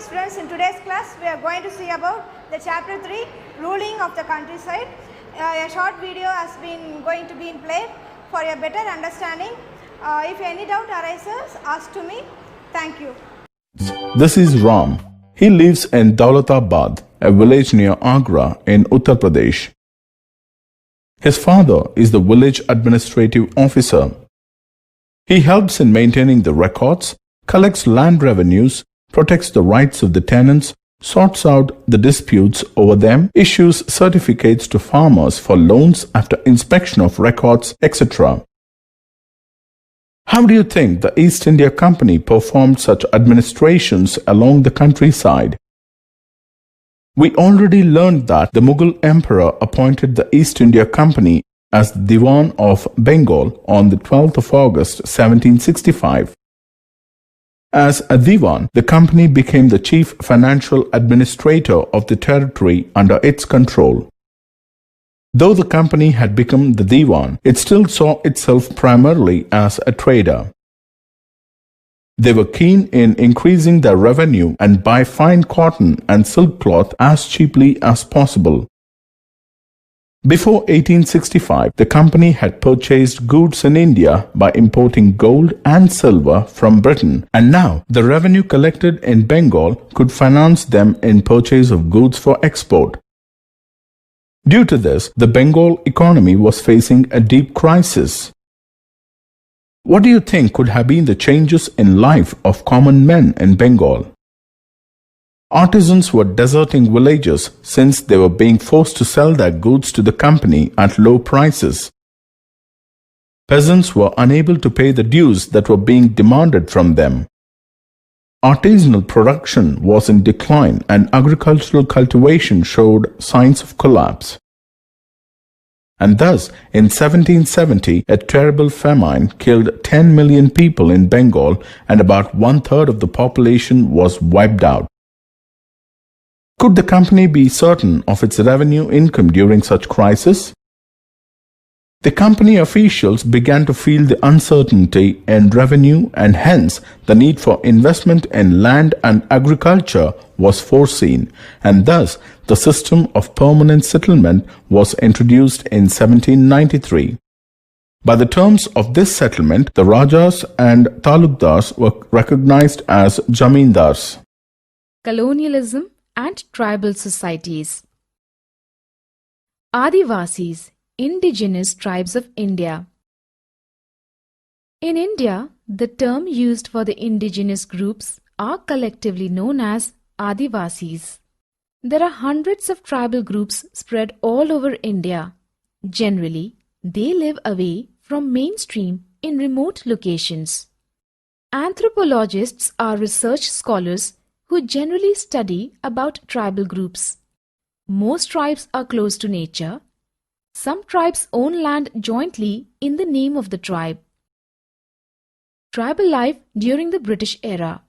students, in today's class we are going to see about the chapter 3, ruling of the countryside. A short video has been going to be in play for a better understanding. If any doubt arises, ask to me. Thank you. This is Ram. He lives in Daulatabad, a village near Agra in Uttar Pradesh. His father is the village administrative officer. He helps in maintaining the records, collects land revenues, protects the rights of the tenants, sorts out the disputes over them, issues certificates to farmers for loans after inspection of records, etc. How do you think the East India Company performed such administrations along the countryside? We already learned that the Mughal emperor appointed the East India Company as the Diwan of Bengal on the 12th of August 1765. As a Diwan, the company became the chief financial administrator of the territory under its control. Though the company had become the Diwan, it still saw itself primarily as a trader. They were keen in increasing their revenue and buy fine cotton and silk cloth as cheaply as possible. Before 1865, the company had purchased goods in India by importing gold and silver from Britain, and now the revenue collected in Bengal could finance them in purchase of goods for export. Due to this, the Bengal economy was facing a deep crisis. What do you think could have been the changes in life of common men in Bengal? Artisans were deserting villages since they were being forced to sell their goods to the company at low prices. Peasants were unable to pay the dues that were being demanded from them. Artisanal production was in decline and agricultural cultivation showed signs of collapse. And thus, in 1770, a terrible famine killed 10 million people in Bengal and about one-third of the population was wiped out. Could the company be certain of its revenue income during such crisis? The company officials began to feel the uncertainty in revenue and hence the need for investment in land and agriculture was foreseen, and thus the system of permanent settlement was introduced in 1793. By the terms of this settlement, the Rajas and Talukdars were recognized as Jamindars. Colonialism and tribal societies. Adivasis, indigenous tribes of India. In India, the term used for the indigenous groups are collectively known as Adivasis. There are hundreds of tribal groups spread all over India. Generally, they live away from mainstream in remote locations. Anthropologists are research scholars who generally study about tribal groups. Most tribes are close to nature. Some tribes own land jointly in the name of the tribe. Tribal life during the British era.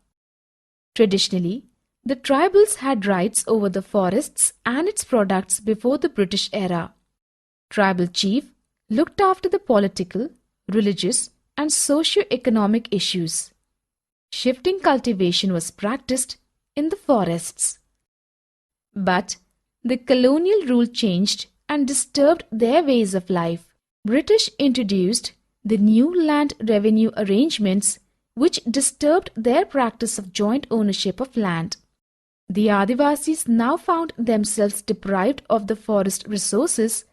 Traditionally, the tribals had rights over the forests and its products before the British era. Tribal chief looked after the political, religious, and socio-economic issues. Shifting cultivation was practiced in the forests. But the colonial rule changed and disturbed their ways of life. British introduced the new land revenue arrangements which disturbed their practice of joint ownership of land. The Adivasis now found themselves deprived of the forest resources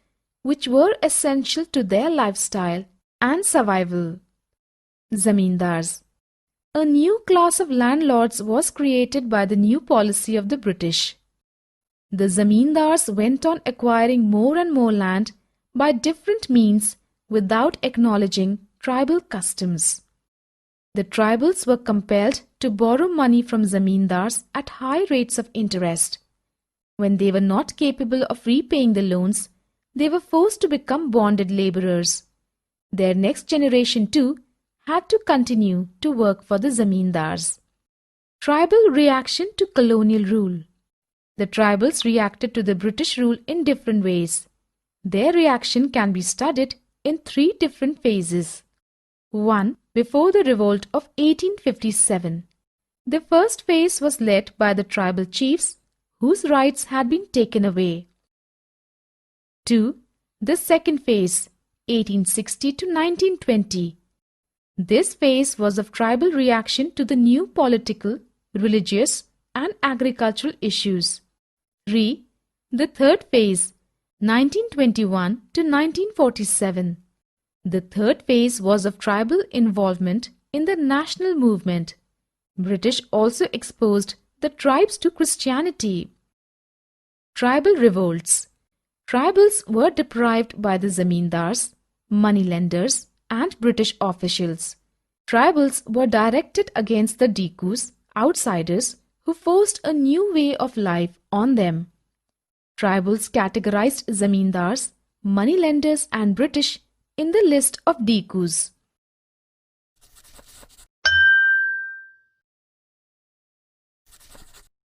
which were essential to their lifestyle and survival. Zamindars. A new class of landlords was created by the new policy of the British. The Zamindars went on acquiring more and more land by different means without acknowledging tribal customs. The tribals were compelled to borrow money from Zamindars at high rates of interest. When they were not capable of repaying the loans, they were forced to become bonded laborers. Their next generation too had to continue to work for the Zamindars. Tribal reaction to colonial rule. The tribals reacted to the British rule in different ways. Their reaction can be studied in 3 different phases. 1. Before the revolt of 1857. The first phase was led by the tribal chiefs whose rights had been taken away. 2. The second phase, 1860 to 1920. This phase was of tribal reaction to the new political, religious, and agricultural issues. 3. The third phase, 1921 to 1947. The third phase was of tribal involvement in the national movement. British also exposed the tribes to Christianity. Tribal revolts. Tribals were deprived by the zamindars, moneylenders, and British officials. Tribals were directed against the Dikus, outsiders, who forced a new way of life on them. Tribals categorized zamindars, moneylenders, and British in the list of Dikus.